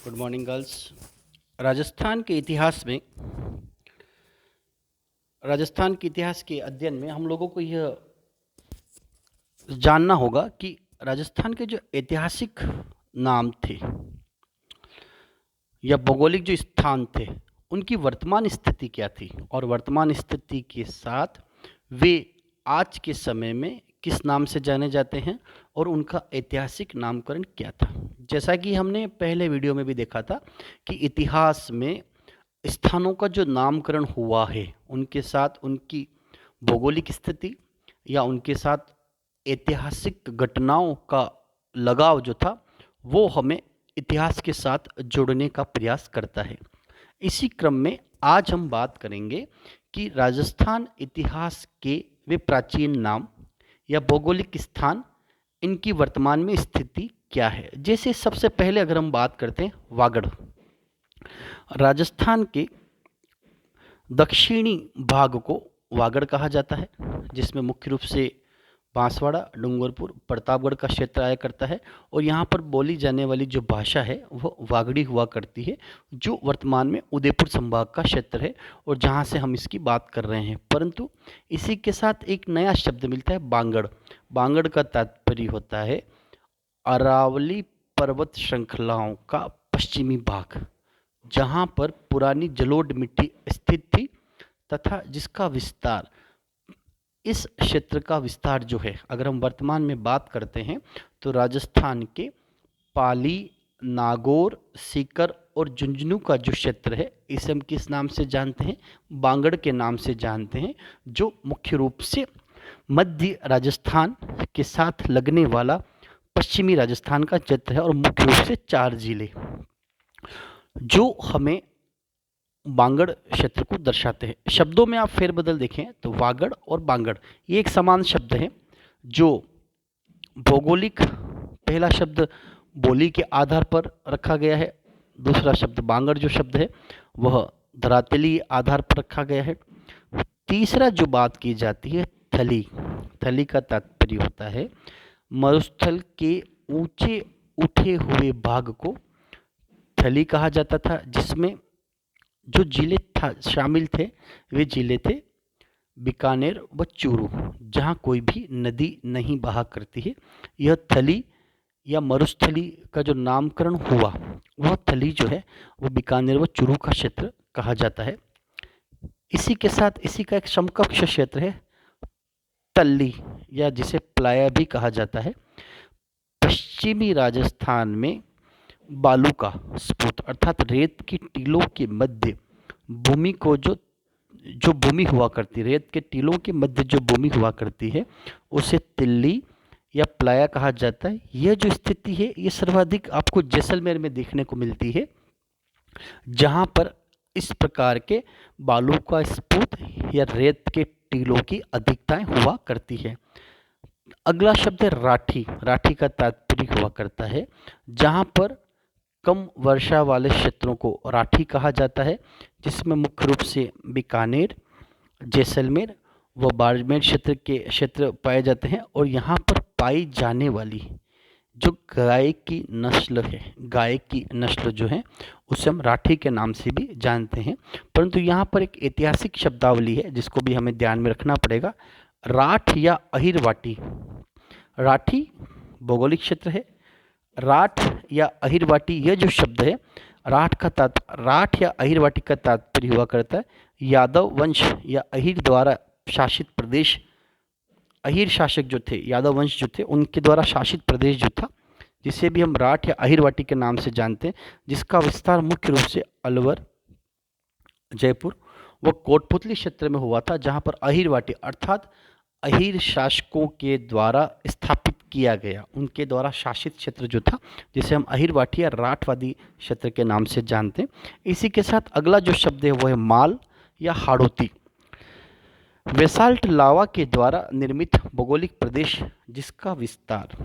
Good morning girls. Rajasthan के इतिहास में राजस्थान के इतिहास के अध्ययन में हम लोगों को यह जानना होगा कि राजस्थान के जो ऐतिहासिक नाम थे या भौगोलिक जो स्थान थे उनकी वर्तमान स्थिति क्या थी और वर्तमान स्थिति के साथ वे आज के समय में किस नाम से जाने जाते हैं और उनका ऐतिहासिक नामकरण क्या था। जैसा कि हमने पहले वीडियो में भी देखा था कि इतिहास में स्थानों का जो नामकरण हुआ है उनके साथ उनकी भौगोलिक स्थिति या उनके साथ ऐतिहासिक घटनाओं का लगाव जो था वो हमें इतिहास के साथ जोड़ने का प्रयास करता है। इसी क्रम में आज हम बात करेंगे कि राजस्थान इतिहास के वे प्राचीन नाम या भौगोलिक स्थान, इनकी वर्तमान में स्थिति क्या है। जैसे सबसे पहले अगर हम बात करते हैं वागड़, राजस्थान के दक्षिणी भाग को वागड़ कहा जाता है, जिसमें मुख्य रूप से बांसवाड़ा, डूंगरपुर, प्रतापगढ़ का क्षेत्र आया करता है और यहाँ पर बोली जाने वाली जो भाषा है वो वागड़ी हुआ करती है, जो वर्तमान में उदयपुर संभाग का क्षेत्र है और जहाँ से हम इसकी बात कर रहे हैं। परंतु इसी के साथ एक नया शब्द मिलता है बांगड़। बांगड़ का तात्पर्य होता है अरावली पर्वत श्रृंखलाओं का पश्चिमी भाग, जहाँ पर पुरानी जलोढ़ मिट्टी स्थित थी तथा जिसका विस्तार, इस क्षेत्र का विस्तार जो है, अगर हम वर्तमान में बात करते हैं तो राजस्थान के पाली, नागौर, सीकर और झुंझुनू का जो क्षेत्र है इसे हम किस नाम से जानते हैं? बांगड़ के नाम से जानते हैं, जो मुख्य रूप से मध्य राजस्थान के साथ लगने वाला पश्चिमी राजस्थान का क्षेत्र है और मुख्य रूप से 4 जिले जो हमें बांगड़ क्षेत्र को दर्शाते हैं। शब्दों में आप फेरबदल देखें तो वागड़ और बांगड़ ये एक समान शब्द है, जो भौगोलिक, पहला शब्द बोली के आधार पर रखा गया है, दूसरा शब्द बांगड़ जो शब्द है वह धरातलीय आधार पर रखा गया है, तीसरा जो बात की जाती है थली, थली का तात्पर्य होता है मरुस्थल के ऊंचे उठे हुए भाग को थली कहा जाता था, जिसमें जो जिले शामिल थे वे जिले थे बीकानेर व चूरू, जहाँ कोई भी नदी नहीं बहा करती है। यह थली या मरुस्थली का जो नामकरण हुआ वह थली जो है वो बीकानेर व चूरू का क्षेत्र कहा जाता है। इसी के साथ इसी का एक समकक्ष क्षेत्र है तल्ली, या जिसे प्लाया भी कहा जाता है। पश्चिमी राजस्थान में बालू का स्फुट अर्थात रेत की टीलों के मध्य भूमि को जो भूमि हुआ करती, रेत के टीलों के मध्य जो भूमि हुआ करती है उसे तिल्ली या प्लाया कहा जाता है। यह जो स्थिति है ये सर्वाधिक आपको जैसलमेर में देखने को मिलती है, जहां पर इस प्रकार के बालू का स्फुट या रेत के टीलों की अधिकताएं हुआ करती है। अगला शब्द है राठी। राठी का तात्पर्य हुआ करता है जहां पर कम वर्षा वाले क्षेत्रों को राठी कहा जाता है, जिसमें मुख्य रूप से बीकानेर, जैसलमेर व बाड़मेर क्षेत्र पाए जाते हैं और यहाँ पर पाई जाने वाली जो गाय की नस्ल है, गाय की नस्ल जो है उसे हम राठी के नाम से भी जानते हैं। परंतु यहाँ पर एक ऐतिहासिक शब्दावली है जिसको भी हमें ध्यान में रखना पड़ेगा। राठ या अहिरवाटी, राठी भौगोलिक क्षेत्र है, राठ या अहिरवाटी यह जो शब्द है, राठ या अहिरवाटी का तात्पर्य हुआ करता है यादव वंश या अहिर द्वारा शासित प्रदेश। अहिर शासक जो थे, यादव वंश जो थे, उनके द्वारा शासित प्रदेश जो था, जिसे भी हम राठ या अहिरवाटी के नाम से जानते हैं, जिसका विस्तार मुख्य रूप से अलवर, जयपुर व कोटपुतली क्षेत्र में हुआ था, जहां पर अहिरवाटी अर्थात अहिर शासकों के द्वारा स्थापित किया गया, उनके द्वारा शासित क्षेत्र जो था, जिसे हम अहिरवाटी या राठवादी क्षेत्र के नाम से जानते हैं। इसी के साथ अगला जो शब्द है वो है माल या हाड़ौती। बेसाल्ट लावा के द्वारा निर्मित भौगोलिक प्रदेश जिसका विस्तार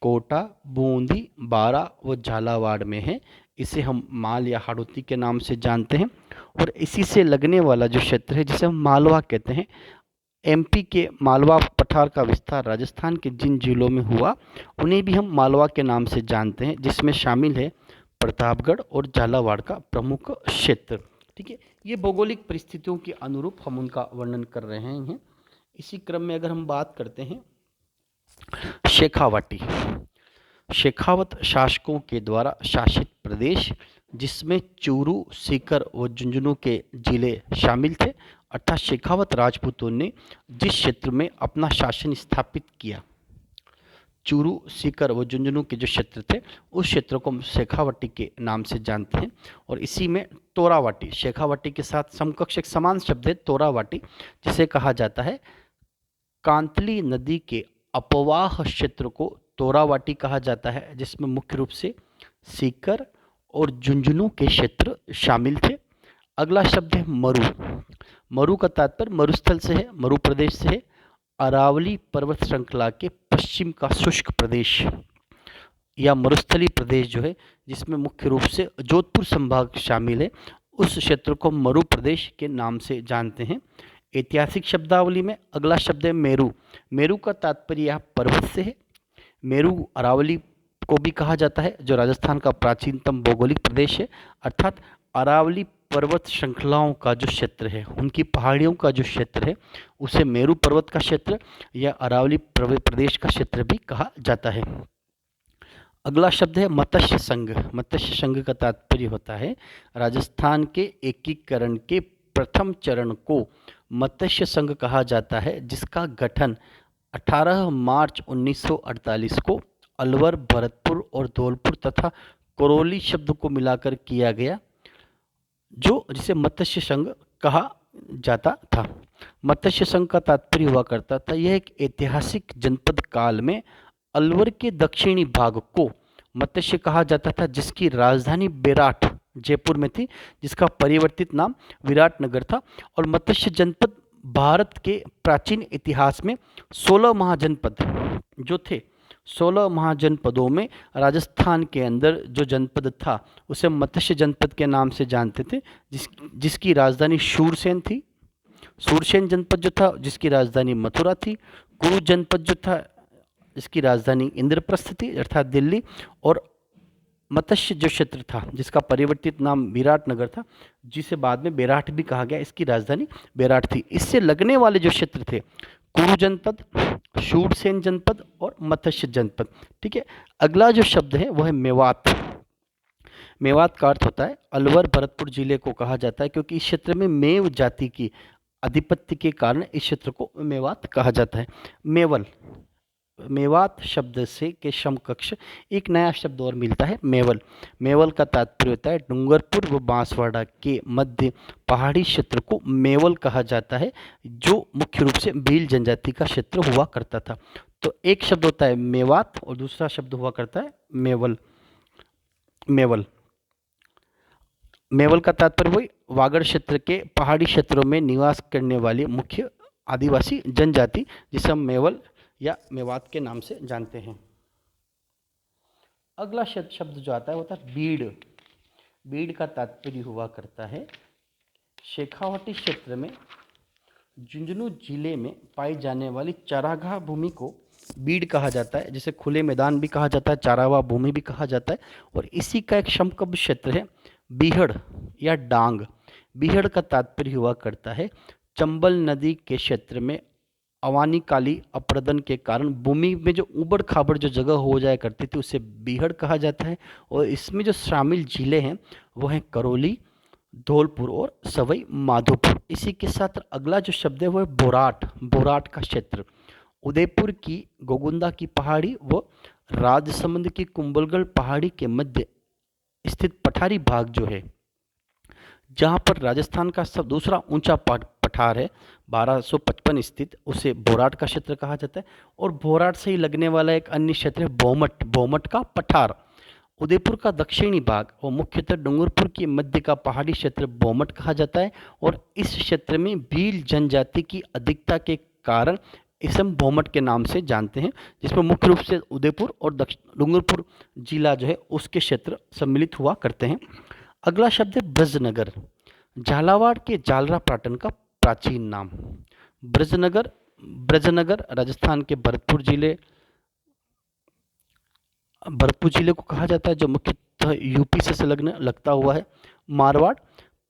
कोटा, बूंदी, बारा व झालावाड़ में है, इसे हम माल या हाड़ौती के नाम से जानते हैं। और इसी से लगने वाला जो क्षेत्र है जिसे हम मालवा कहते हैं, एमपी के मालवा पठार का विस्तार राजस्थान के जिन जिलों में हुआ उन्हें भी हम मालवा के नाम से जानते हैं, जिसमें शामिल है प्रतापगढ़ और झालावाड़ का प्रमुख क्षेत्र। ठीक है, ये भौगोलिक परिस्थितियों के अनुरूप हम उनका वर्णन कर रहे हैं। इसी क्रम में अगर हम बात करते हैं शेखावाटी, शेखावत शासकों के द्वारा शासित प्रदेश जिसमें चूरू, सीकर व झुंझुनू के जिले शामिल थे, अर्थात शेखावत राजपूतों ने जिस क्षेत्र में अपना शासन स्थापित किया, चूरू, सीकर व झुंझुनू के जो क्षेत्र थे उस क्षेत्र को हम शेखावटी के नाम से जानते हैं। और इसी में तोरावाटी, शेखावटी के साथ समकक्ष एक समान शब्द है तोरावाटी, जिसे कहा जाता है कांतली नदी के अपवाह क्षेत्र को तोरावाटी कहा जाता है, जिसमें मुख्य रूप से सीकर और झुंझुनू के क्षेत्र शामिल थे। अगला शब्द है मरु। मरु का तात्पर्य मरुस्थल से है, मरु प्रदेश से है, अरावली पर्वत श्रृंखला के पश्चिम का शुष्क प्रदेश या मरुस्थली प्रदेश जो है, जिसमें मुख्य रूप से जोधपुर संभाग शामिल है, उस क्षेत्र को मरु प्रदेश के नाम से जानते हैं। ऐतिहासिक शब्दावली में अगला शब्द है मेरू। मेरू का तात्पर्य यह पर्वत से है। मेरू अरावली को भी कहा जाता है, जो राजस्थान का प्राचीनतम भौगोलिक प्रदेश है, अर्थात अरावली पर्वत श्रृंखलाओं का जो क्षेत्र है, उनकी पहाड़ियों का जो क्षेत्र है, उसे मेरू पर्वत का क्षेत्र या अरावली प्रदेश का क्षेत्र भी कहा जाता है। अगला शब्द है मत्स्य संघ। मत्स्य संघ का तात्पर्य होता है राजस्थान के एकीकरण के प्रथम चरण को मत्स्य संघ कहा जाता है, जिसका गठन 18 मार्च 1948 को अलवर, भरतपुर और धौलपुर तथा करौली शब्द को मिलाकर किया गया, जिसे मत्स्य संघ कहा जाता था। मत्स्य संघ का तात्पर्य हुआ करता था यह एक ऐतिहासिक जनपद काल में अलवर के दक्षिणी भाग को मत्स्य कहा जाता था, जिसकी राजधानी बेराट जयपुर में थी, जिसका परिवर्तित नाम विराटनगर था। और मत्स्य जनपद भारत के प्राचीन इतिहास में 16 महाजनपद जो थे, 16 महाजनपदों में राजस्थान के अंदर जो जनपद था उसे मत्स्य जनपद के नाम से जानते थे, जिसकी राजधानी शूरसेन थी। शूरसेन जनपद जो था जिसकी राजधानी मथुरा थी। कुरु जनपद जो था जिसकी राजधानी इंद्रप्रस्थ थी अर्थात दिल्ली। और मत्स्य जो क्षेत्र था जिसका परिवर्तित नाम विराटनगर था, जिसे बाद में बेराट भी कहा गया, इसकी राजधानी बेराट थी। इससे लगने वाले जो क्षेत्र थे कुरु जनपद, शूरसेन जनपद और मत्स्य जनपद। ठीक है, अगला जो शब्द है वह है मेवात। मेवात का अर्थ होता है अलवर भरतपुर जिले को कहा जाता है, क्योंकि इस क्षेत्र में मेव जाति की आधिपत्य के कारण इस क्षेत्र को मेवात कहा जाता है। मेवल, मेवात शब्द से के समकक्ष एक नया शब्द और मिलता है मेवल। मेवल का तात्पर्य होता है डूंगरपुर व बांसवाड़ा के मध्य पहाड़ी क्षेत्र को मेवल कहा जाता है, जो मुख्य रूप से भील जनजाति का क्षेत्र हुआ करता था। तो एक शब्द होता है मेवात और दूसरा शब्द हुआ करता है मेवल। मेवल, मेवल का तात्पर्य वही वागड़ क्षेत्र के पहाड़ी क्षेत्रों में निवास करने वाली मुख्य आदिवासी जनजाति, जिसे हम मेवल या मेवात के नाम से जानते हैं। अगला शब्द जो आता है वो था बीड़। बीड़ का तात्पर्य हुआ करता है शेखावटी क्षेत्र में झुंझुनू जिले में पाई जाने वाली चारागाह भूमि को बीड़ कहा जाता है, जिसे खुले मैदान भी कहा जाता है, चारागाह भूमि भी कहा जाता है। और इसी का एक समकक्ष क्षेत्र है बीहड़ या डांग। बीहड़ का तात्पर्य हुआ करता है चंबल नदी के क्षेत्र में अवानीकाली अपरदन के कारण भूमि में जो उबड़ खाबड़ जो जगह हो जाया करती थी उसे बीहड़ कहा जाता है। और इसमें जो शामिल जिले हैं वो हैं करौली, धौलपुर और सवाई माधोपुर। इसी के साथ अगला जो शब्द है वो है बोराट। बोराट का क्षेत्र उदयपुर की गोगुंदा की पहाड़ी व राजसमंद की कुंभलगढ़ पहाड़ी के मध्य स्थित पठारी भाग जो है, जहाँ पर राजस्थान का सब दूसरा ऊंचा पठार है 1255 स्थित, उसे बोराट का क्षेत्र कहा जाता है। और बोराट से ही लगने वाला एक अन्य क्षेत्र है बोमट। बोमट का पठार उदयपुर का दक्षिणी भाग और मुख्यतः डूंगरपुर के मध्य का पहाड़ी क्षेत्र बोमट कहा जाता है। और इस क्षेत्र में भील जनजाति की अधिकता के कारण इसे हम बोमट के नाम से जानते हैं, जिसमें मुख्य रूप से उदयपुर और डूंगरपुर जिला जो है उसके क्षेत्र सम्मिलित हुआ करते हैं। अगला शब्द है ब्रजनगर। झालावाड़ के जालरा पाटन का प्राचीन नाम। ब्रजनगर, ब्रजनगर राजस्थान के भरतपुर जिले को कहा जाता है, जो मुख्य मुख्यतः यूपी से संलग्न लगता हुआ है। मारवाड़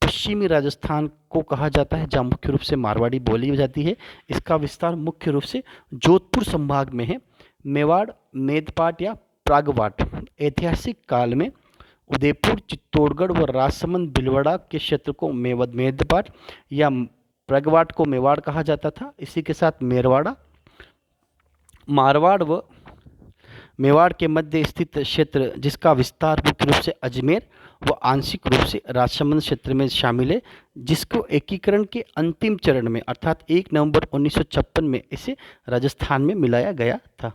पश्चिमी राजस्थान को कहा जाता है, जहाँ मुख्य रूप से मारवाड़ी बोली जाती है। इसका विस्तार मुख्य रूप से जोधपुर संभाग में है। मेवाड़, मेदपाट या प्रागवाट ऐतिहासिक काल में उदयपुर, चित्तौड़गढ़ व राजसमंद भीलवाड़ा के क्षेत्र को मेदपाट या प्रागवाट को मेवाड़ कहा जाता था। इसी के साथ मेरवाड़ा, मारवाड़ व मेवाड़ के मध्य स्थित क्षेत्र, जिसका विस्तार मुख्य रूप से अजमेर व आंशिक रूप से राजसमंद क्षेत्र में शामिल है, जिसको एकीकरण के अंतिम चरण में अर्थात 1 नवंबर 1956 में इसे राजस्थान में मिलाया गया था।